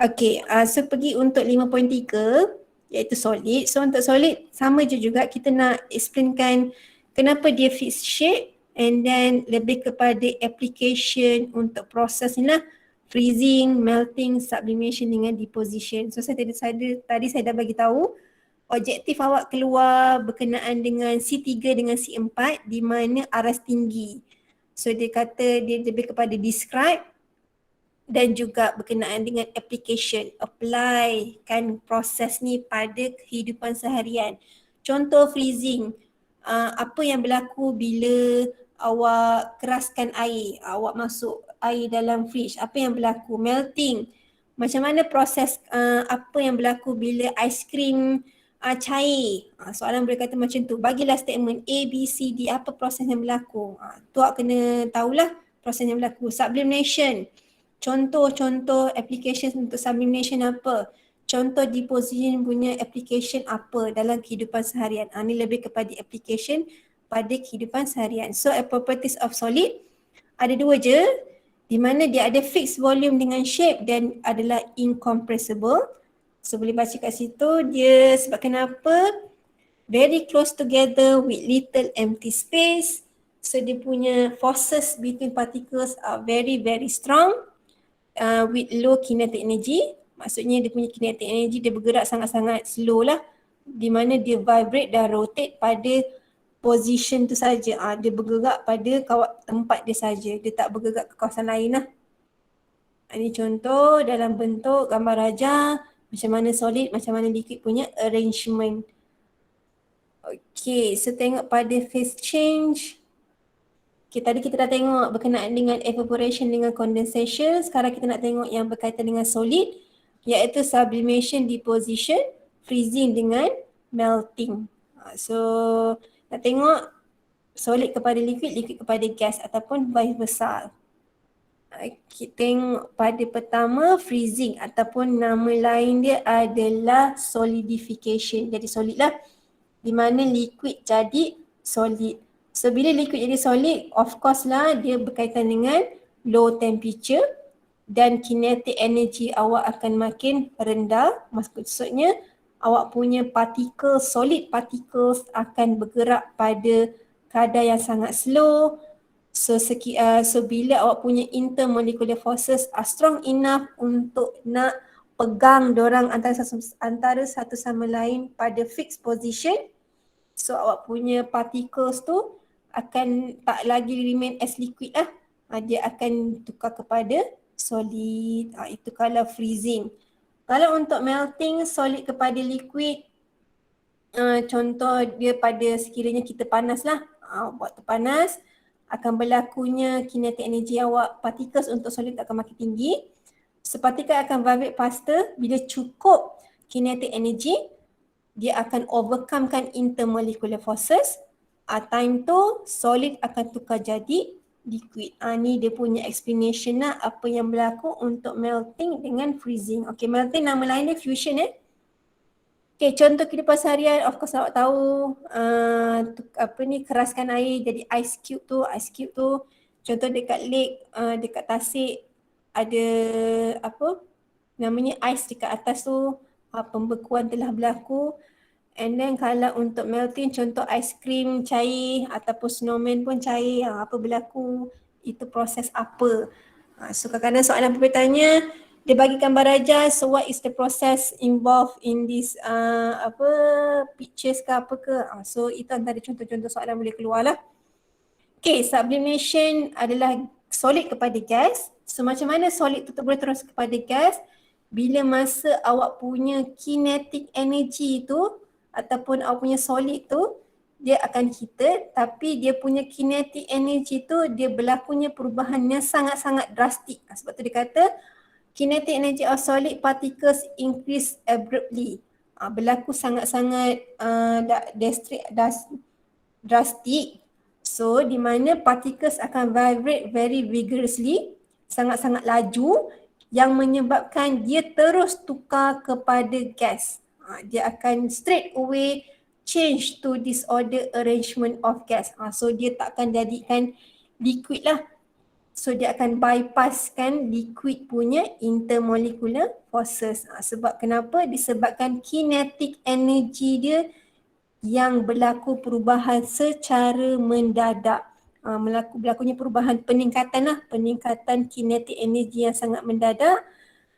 Okay, so pergi untuk 5.3 iaitu solid. So untuk solid sama je juga, kita nak explainkan kenapa dia fixed shape and then lebih kepada application untuk proses ni lah, freezing, melting, sublimation dengan deposition. So tadi saya dah bagi tahu objektif awak keluar berkenaan dengan C3 dengan C4 di mana aras tinggi. So dia kata dia lebih kepada describe dan juga berkenaan dengan application, apply kan proses ni pada kehidupan seharian. Contoh freezing, apa yang berlaku bila awak keraskan air, awak masuk air dalam fridge, apa yang berlaku? Melting, macam mana proses, apa yang berlaku bila aiskrim cair. Soalan boleh kata macam tu, bagilah statement A, B, C, D, apa proses yang berlaku. Tu awak kena tahulah proses yang berlaku. Sublimation, contoh-contoh application untuk sublimation apa? Contoh deposition punya application apa dalam kehidupan seharian. Ini lebih kepada application pada kehidupan seharian. So properties of solid ada dua je, di mana dia ada fixed volume dengan shape dan adalah incompressible. So boleh baca kat situ dia sebab kenapa? Very close together with little empty space. So dia punya forces between particles are very very strong. With low kinetic energy, maksudnya dia punya kinetic energy dia bergerak sangat-sangat slow lah, di mana dia vibrate dan rotate pada position tu saja. Dia bergerak pada tempat dia saja, dia tak bergerak ke kawasan lain lah. Ini contoh dalam bentuk gambar rajah macam mana solid, macam mana liquid punya arrangement. Okay, so tengok pada phase change. Okay, tadi kita dah tengok berkenaan dengan evaporation dengan condensation. Sekarang kita nak tengok yang berkaitan dengan solid, iaitu sublimation, deposition, freezing dengan melting. So nak tengok solid kepada liquid, liquid kepada gas ataupun vice versa. Kita tengok pada pertama freezing ataupun nama lain dia adalah solidification. Jadi solid lah, di mana liquid jadi solid. So bila liquid jadi solid, of course lah dia berkaitan dengan low temperature dan kinetic energy awak akan makin rendah. Maksudnya awak punya particle, solid particles akan bergerak pada kadar yang sangat slow. So bila awak punya intermolecular forces are strong enough untuk nak pegang dorang antara satu sama lain pada fixed position, so awak punya particles tu akan tak lagi remain as liquid lah. Dia akan tukar kepada solid. Itu kalau freezing. Kalau untuk melting solid kepada liquid, contoh dia pada sekiranya kita panas lah. Waktu panas akan berlakunya kinetic energy awak, particles untuk solid akan makin tinggi. So particle akan vibrate faster. Bila cukup kinetic energy, dia akan overcomekan intermolecular forces. Time tu solid akan tukar jadi liquid. Ni dia punya explanation lah apa yang berlaku untuk melting dengan freezing. Okay, melting nama lain dia fusion Okay, contoh kehidupan seharian, of course awak tahu keraskan air jadi ice cube tu. Contoh dekat lake, dekat tasik ada namanya ice dekat atas tu, pembekuan telah berlaku. And then kalau untuk melting, contoh aiskrim cair ataupun snowman pun cair, apa berlaku, itu proses apa. So kadang-kadang soalan bertanya, dia bagi gambar aja, so what is the process involved in this pictures ke apa ke. So itu antara contoh-contoh soalan boleh keluar lah. Okay, sublimation adalah solid kepada gas. So macam mana solid tu boleh terus kepada gas? Bila masa awak punya kinetic energy tu ataupun awak punya solid tu dia akan heated, tapi dia punya kinetic energy tu dia berlakunya perubahannya sangat-sangat drastik. Sebab tu dia kata kinetic energy of solid particles increase abruptly. Berlaku sangat-sangat drastik. So di mana particles akan vibrate very vigorously, sangat-sangat laju, yang menyebabkan dia terus tukar kepada gas. Dia akan straight away change to disorder arrangement of gas. So dia tak akan jadikan liquid lah. So dia akan bypasskan liquid punya intermolecular forces. Sebab kenapa? Disebabkan kinetic energy dia yang berlaku perubahan secara mendadak. Berlakunya perubahan peningkatan kinetic energy yang sangat mendadak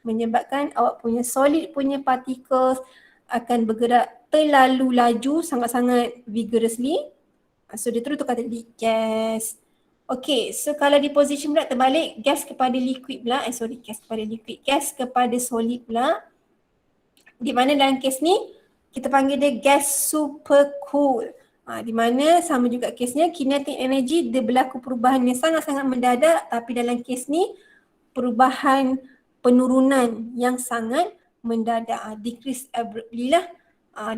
menyebabkan awak punya solid punya particles akan bergerak terlalu laju sangat-sangat vigorously. So dia terus tukar jadi gas. Okay, so kalau di position pula terbalik, gas kepada liquid pula, gas kepada solid pula. Di mana dalam kes ni, kita panggil dia gas supercool. Di mana sama juga kesnya, kinetic energy dia berlaku perubahan yang sangat-sangat mendadak, tapi dalam kes ni, perubahan penurunan yang sangat mendadak. Decrease abruptly lah,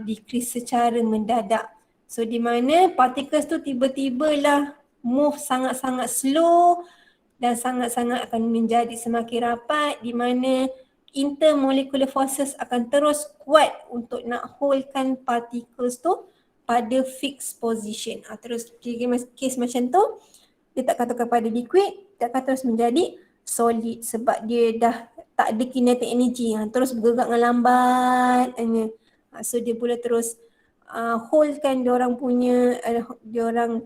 decrease secara mendadak. So di mana particles tu tiba-tiba lah move sangat-sangat slow dan sangat-sangat akan menjadi semakin rapat, di mana intermolecular forces akan terus kuat untuk nak holdkan particles tu pada fixed position. Terus case macam tu, dia tak akan tukar pada liquid, dia akan terus menjadi solid sebab dia dah tak ada kinetic energy, terus bergerak dengan lambat. So dia boleh terus holdkan diorang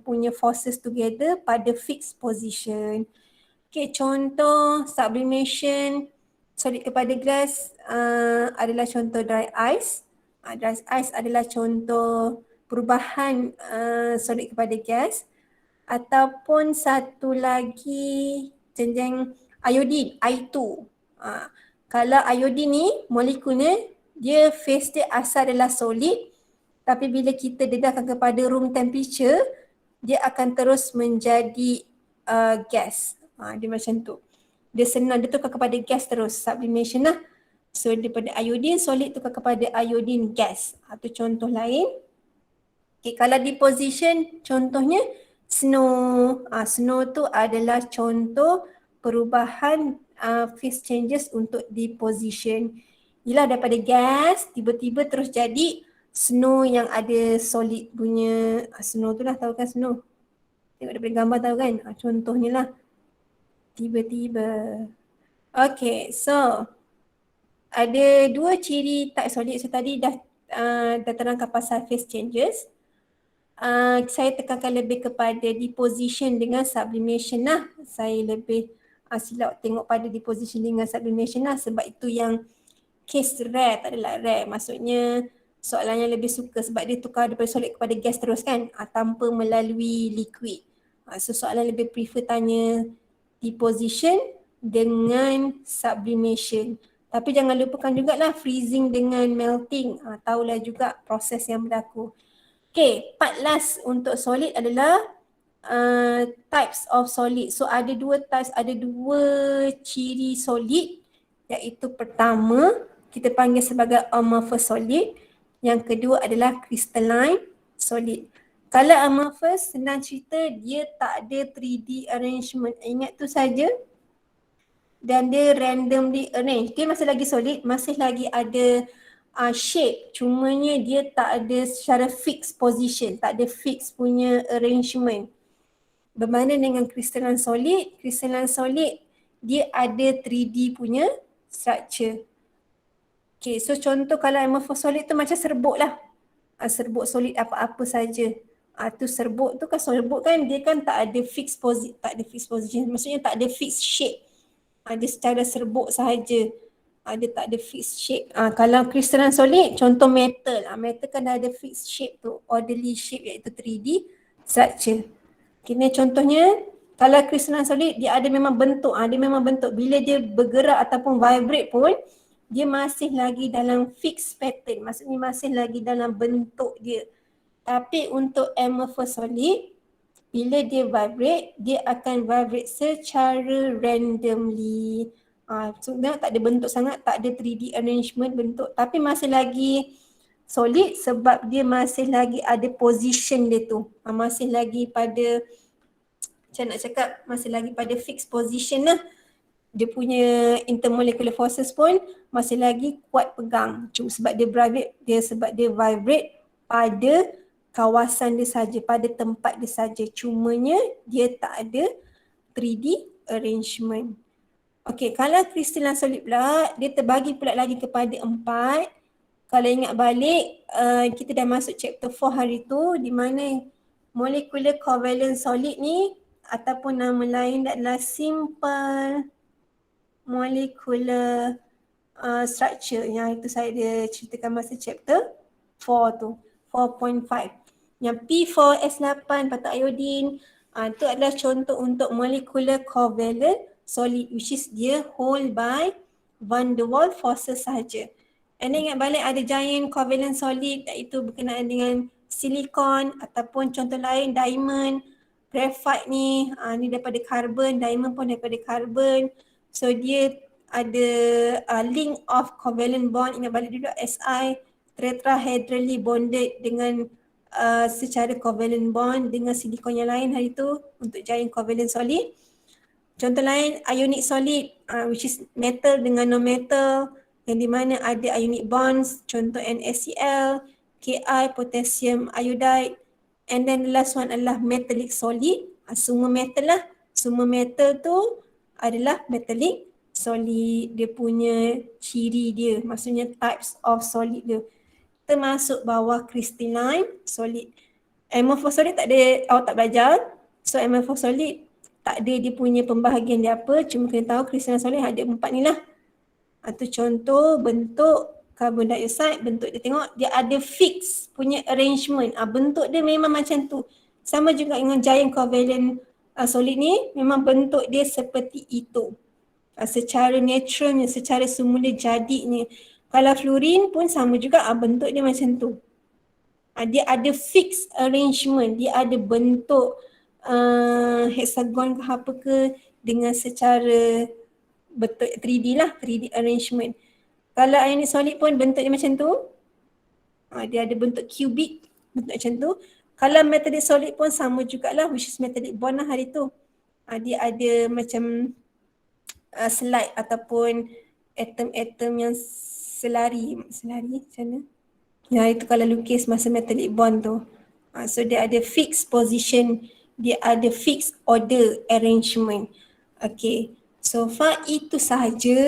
punya forces together pada fixed position. Okay, contoh sublimation solid kepada gas adalah contoh dry ice. Dry ice adalah contoh perubahan solid kepada gas. Ataupun satu lagi jenjang iodine, I2. Kalau iodine ni molekulnya dia phase dia asal adalah solid, tapi bila kita dedahkan kepada room temperature, dia akan terus menjadi gas. Dia macam tu. Dia senang, dia tukar kepada gas terus, sublimation lah. So daripada iodine solid tukar kepada iodine gas. Itu contoh lain. Okay, kalau deposition contohnya snow. Snow tu adalah contoh perubahan phase changes untuk deposition. Ialah daripada gas tiba-tiba terus jadi snow yang ada solid punya. Snow tu lah, tahu kan snow? Tengok daripada gambar tahu kan? Contohnya lah. Tiba-tiba. Okay, so ada dua ciri type solid. So tadi dah terangkan pasal phase changes. Saya tekankan lebih kepada deposition dengan sublimation lah. Saya lebih silap tengok pada deposition dengan sublimation lah sebab itu yang case rare, tak adalah rare. Maksudnya soalan yang lebih suka sebab dia tukar daripada solid kepada gas terus kan, tanpa melalui liquid. So soalan lebih prefer tanya deposition dengan sublimation. Tapi jangan lupakan jugalah freezing dengan melting. Tahulah juga proses yang berlaku. Okay, part last untuk solid adalah types of solid. So ada dua ciri solid, iaitu pertama kita panggil sebagai amorphous solid, yang kedua adalah crystalline solid. Kalau amorphous, senang cerita dia tak ada 3D arrangement. Ingat tu saja. Dan dia randomly arrange. Dia masih lagi solid, masih lagi ada shape. Cumanya dia tak ada secara fixed position, tak ada fixed punya arrangement. Berbanding dengan crystalline solid dia ada 3D punya structure. Okay, so contoh kalau amorphous solid tu macam serbuk lah. Serbuk solid apa-apa saja. Tu serbuk tu kan, serbuk kan dia kan tak ada fixed position, maksudnya tak ada fixed shape. Dia secara serbuk sahaja. Dia tak ada fixed shape. Kalau crystalline solid, contoh metal. Metal kan dah ada fixed shape tu, orderly shape iaitu 3D structure. Kini contohnya, kalau crystalline solid dia ada memang bentuk. Dia memang bentuk. Bila dia bergerak ataupun vibrate pun, dia masih lagi dalam fixed pattern. Maksudnya masih lagi dalam bentuk dia. Tapi untuk amorphous solid, bila dia vibrate, dia akan vibrate secara randomly. Sebenarnya tak ada bentuk sangat, tak ada 3D arrangement bentuk, tapi masih lagi solid sebab dia masih lagi ada position dia tu. Masih lagi pada, macam nak cakap, masih lagi pada fixed position lah. Dia punya intermolecular forces pun masih lagi kuat pegang. Sebab dia vibrate pada kawasan dia saja, pada tempat dia saja. Cumanya dia tak ada 3D arrangement. Okey, kalau crystalline solid pula, dia terbagi pula lagi kepada 4. Kalau ingat balik, kita dah masuk chapter 4 hari tu, di mana molecular covalent solid ni ataupun nama lain adalah simple molecular structure, yang itu saya dia ceritakan masa chapter 4 tu, 4.5. Yang P4S8 patut iodine, itu adalah contoh untuk molecular covalent solid, which is dia whole by van der Waals forces sahaja. And then ingat balik ada giant covalent solid, iaitu berkenaan dengan silikon ataupun contoh lain diamond, graphite ni, ni daripada carbon, diamond pun daripada carbon. So dia ada link of covalent bond, ingat balik dulu Si, tetrahedrally bonded dengan secara covalent bond dengan silikon yang lain hari tu untuk giant covalent solid. Contoh lain ionic solid, which is metal dengan non-metal, yang di mana ada ionic bonds, contoh NaCl, Ki, potassium iodide. And then the last one adalah metallic solid, semua metal lah. Semua metal tu adalah metallic solid, dia punya ciri dia, maksudnya types of solid dia. Termasuk bawah crystalline solid. Amorphous solid tak ada, awak tak belajar. So amorphous solid tak ada dia punya pembahagian dia apa, cuma kena tahu crystalline solid ada 4 ni lah. Itu contoh bentuk carbon dioxide, bentuk dia tengok dia ada fix punya arrangement. Bentuk dia memang macam tu. Sama juga dengan giant covalent solid ni, memang bentuk dia seperti itu. Secara naturalnya, secara semula jadinya. Kalau fluorine pun sama juga, bentuk dia macam tu. Dia ada fix arrangement, dia ada bentuk hexagon ke apa ke dengan secara bentuk 3D lah, 3D arrangement. Kalau ionic solid pun bentuk dia macam tu. Dia ada bentuk cubic, bentuk macam tu. Kalau metallic solid pun sama jugalah, which is metallic bond lah hari tu. Dia ada macam slide ataupun atom-atom yang selari macam mana? Ya, itu kalau lukis masa metallic bond tu. So dia ada fixed position, dia ada fixed order arrangement. Okay, so far itu sahaja.